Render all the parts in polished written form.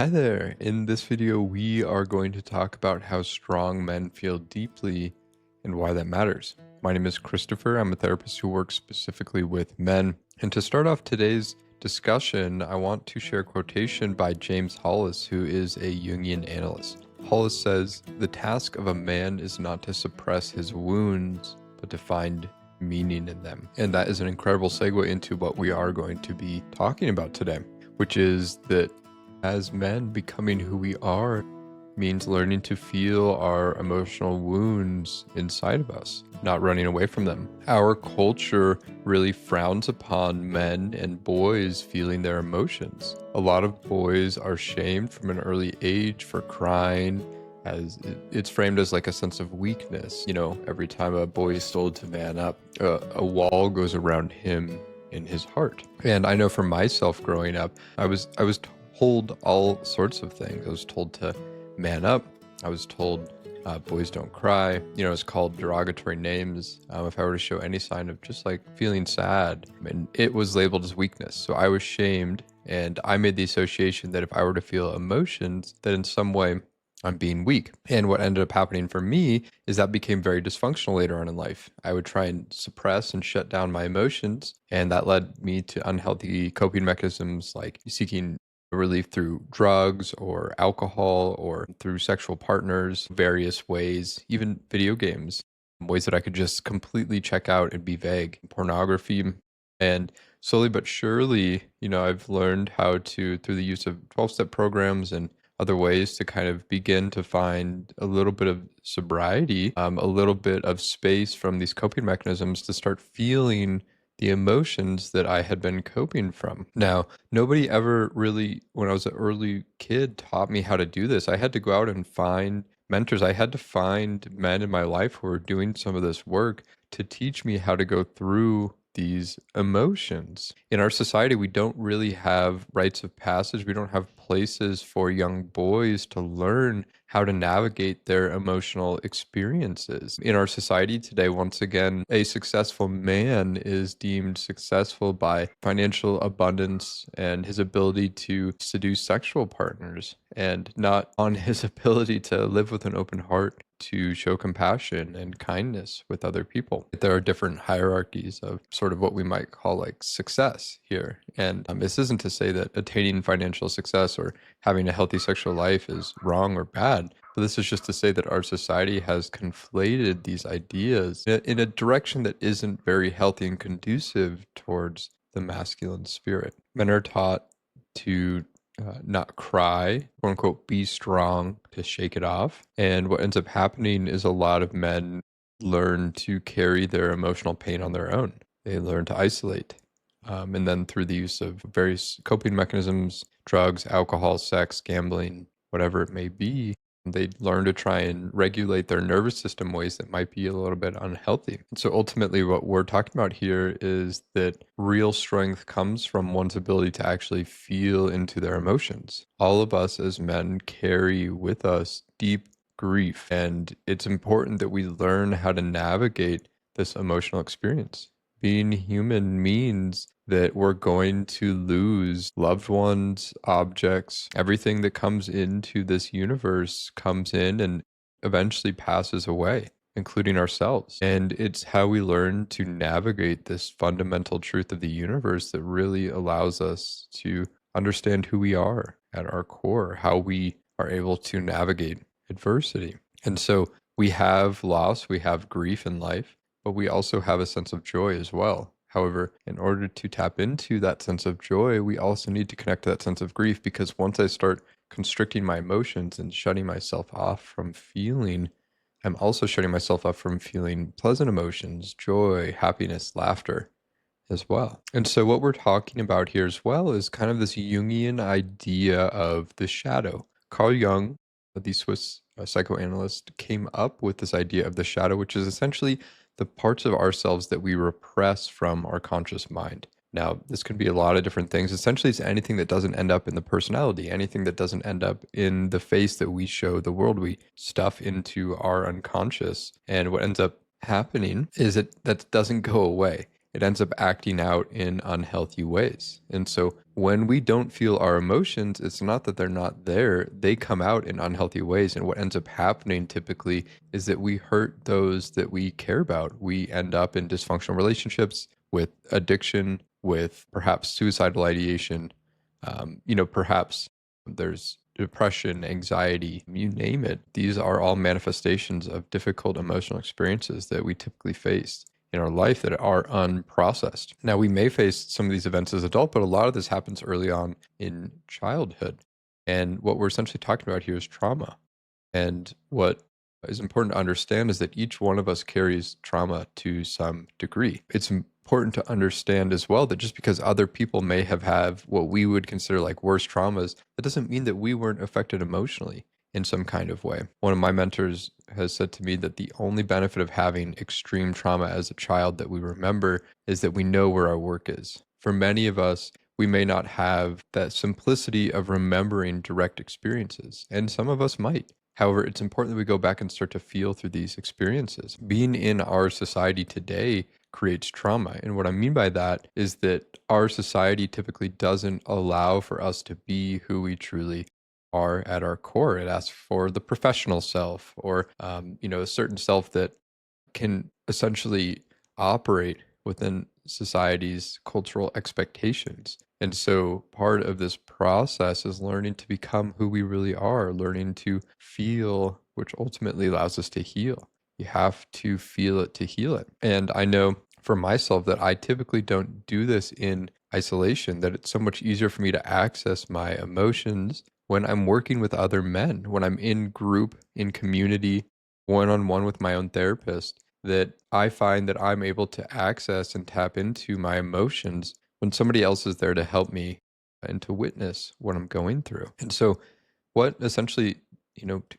Hi there. In this video, we are going to talk about how strong men feel deeply and why that matters. My name is Christopher. I'm a therapist who works specifically with men. And to start off today's discussion, I want to share a quotation by James Hollis, who is a Jungian analyst. Hollis says, "The task of a man is not to suppress his wounds, but to find meaning in them." And that is an incredible segue into what we are going to be talking about today, which is that as men, becoming who we are means learning to feel our emotional wounds inside of us, not running away from them. Our culture really frowns upon men and boys feeling their emotions. A lot of boys are shamed from an early age for crying, as it's framed as like a sense of weakness. You know, every time a boy is told to man up, a wall goes around him in his heart. And I know for myself growing up, I was told all sorts of things. I was told to man up. I was told boys don't cry. You know, it's called derogatory names if I were to show any sign of just like feeling sad. And it was labeled as weakness. So I was shamed, and I made the association that if I were to feel emotions, that in some way I'm being weak. And what ended up happening for me is that became very dysfunctional later on in life. I would try and suppress and shut down my emotions, and that led me to unhealthy coping mechanisms like seeking relief through drugs or alcohol or through sexual partners, various ways, even video games, ways that I could just completely check out and be vague, pornography. And slowly but surely, you know, I've learned how to, through the use of 12-step programs and other ways, to kind of begin to find a little bit of sobriety, a little bit of space from these coping mechanisms to start feeling the emotions that I had been coping from. Now, nobody ever really, when I was an early kid, taught me how to do this. I had to go out and find mentors. I had to find men in my life who were doing some of this work to teach me how to go through these emotions. In our society, we don't really have rites of passage. We don't have places for young boys to learn how to navigate their emotional experiences. In our society today, once again, a successful man is deemed successful by financial abundance and his ability to seduce sexual partners, and not on his ability to live with an open heart, to show compassion and kindness with other people. There are different hierarchies of sort of what we might call like success here. And this isn't to say that attaining financial success or having a healthy sexual life is wrong or bad, but this is just to say that our society has conflated these ideas in a direction that isn't very healthy and conducive towards the masculine spirit. Men are taught to not cry, quote unquote, be strong, to shake it off. And what ends up happening is a lot of men learn to carry their emotional pain on their own. They learn to isolate. And then through the use of various coping mechanisms, drugs, alcohol, sex, gambling, whatever it may be, they learn to try and regulate their nervous system ways that might be a little bit unhealthy. And so ultimately what we're talking about here is that real strength comes from one's ability to actually feel into their emotions. All of us as men carry with us deep grief, and it's important that we learn how to navigate this emotional experience. Being human means that we're going to lose loved ones, objects, everything that comes into this universe comes in and eventually passes away, including ourselves. And it's how we learn to navigate this fundamental truth of the universe that really allows us to understand who we are at our core, how we are able to navigate adversity. And so we have loss, we have grief in life, but we also have a sense of joy as well. However, in order to tap into that sense of joy, we also need to connect to that sense of grief, because once I start constricting my emotions and shutting myself off from feeling, I'm also shutting myself off from feeling pleasant emotions, joy, happiness, laughter as well. And so what we're talking about here as well is kind of this Jungian idea of the shadow. Carl Jung, the Swiss psychoanalyst, came up with this idea of the shadow, which is essentially the parts of ourselves that we repress from our conscious mind. Now, this could be a lot of different things. Essentially, it's anything that doesn't end up in the personality, anything that doesn't end up in the face that we show the world. We stuff into our unconscious. And what ends up happening is that doesn't go away. it ends up acting out in unhealthy ways. And so when we don't feel our emotions, it's not that they're not there, they come out in unhealthy ways. And what ends up happening typically is that we hurt those that we care about. We end up in dysfunctional relationships with addiction, with perhaps suicidal ideation. Perhaps there's depression, anxiety, you name it. These are all manifestations of difficult emotional experiences that we typically face in our life that are unprocessed. Now, we may face some of these events as adults, but a lot of this happens early on in childhood. And what we're essentially talking about here is trauma. And what is important to understand is that each one of us carries trauma to some degree. It's important to understand as well that just because other people may have what we would consider like worse traumas, that doesn't mean that we weren't affected emotionally in some kind of way. One of my mentors has said to me that the only benefit of having extreme trauma as a child that we remember is that we know where our work is. For many of us, we may not have that simplicity of remembering direct experiences, and some of us might. However, it's important that we go back and start to feel through these experiences. Being in our society today creates trauma. And what I mean by that is that our society typically doesn't allow for us to be who we truly are at our core. It asks for the professional self or, a certain self that can essentially operate within society's cultural expectations. And so part of this process is learning to become who we really are, learning to feel, which ultimately allows us to heal. You have to feel it to heal it. And I know for myself that I typically don't do this in isolation, that it's so much easier for me to access my emotions when I'm working with other men, when I'm in group, in community, one-on-one with my own therapist, that I find that I'm able to access and tap into my emotions when somebody else is there to help me and to witness what I'm going through. And so what essentially,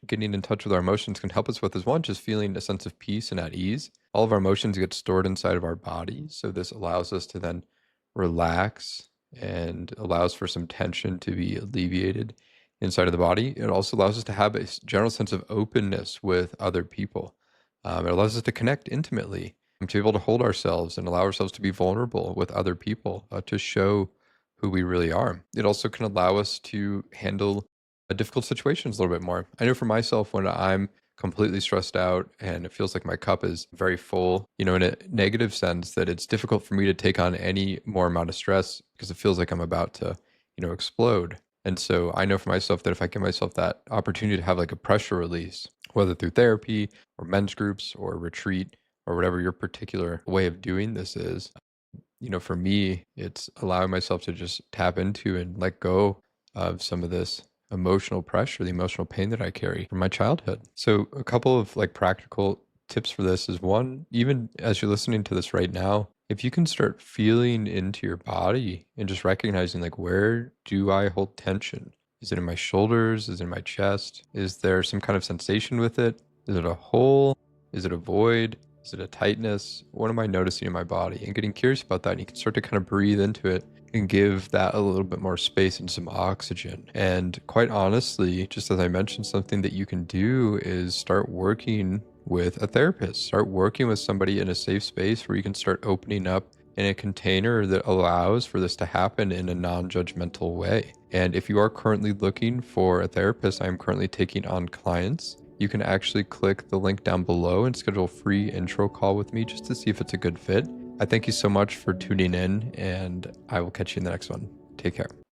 getting in touch with our emotions can help us with is one, just feeling a sense of peace and at ease. All of our emotions get stored inside of our body. So this allows us to then relax and allows for some tension to be alleviated inside of the body. It also allows us to have a general sense of openness with other people. It allows us to connect intimately and to be able to hold ourselves and allow ourselves to be vulnerable with other people, to show who we really are. It also can allow us to handle difficult situations a little bit more. I know for myself, when I'm completely stressed out and it feels like my cup is very full, in a negative sense, that it's difficult for me to take on any more amount of stress because it feels like I'm about to, explode. And so I know for myself that if I give myself that opportunity to have like a pressure release, whether through therapy or men's groups or retreat or whatever your particular way of doing this is, for me, it's allowing myself to just tap into and let go of some of this emotional pressure, the emotional pain that I carry from my childhood. So a couple of like practical tips for this is one, even as you're listening to this right now, if you can start feeling into your body and just recognizing like, where do I hold tension? Is it in my shoulders? Is it in my chest? Is there some kind of sensation with it? Is it a hole? Is it a void? Is it a tightness? What am I noticing in my body? And getting curious about that, and you can start to kind of breathe into it and give that a little bit more space and some oxygen. And quite honestly, just as I mentioned, something that you can do is start working with a therapist. Start working with somebody in a safe space where you can start opening up in a container that allows for this to happen in a non-judgmental way. And if you are currently looking for a therapist, I'm currently taking on clients. You can actually click the link down below and schedule a free intro call with me just to see if it's a good fit. I thank you so much for tuning in, and I will catch you in the next one. Take care.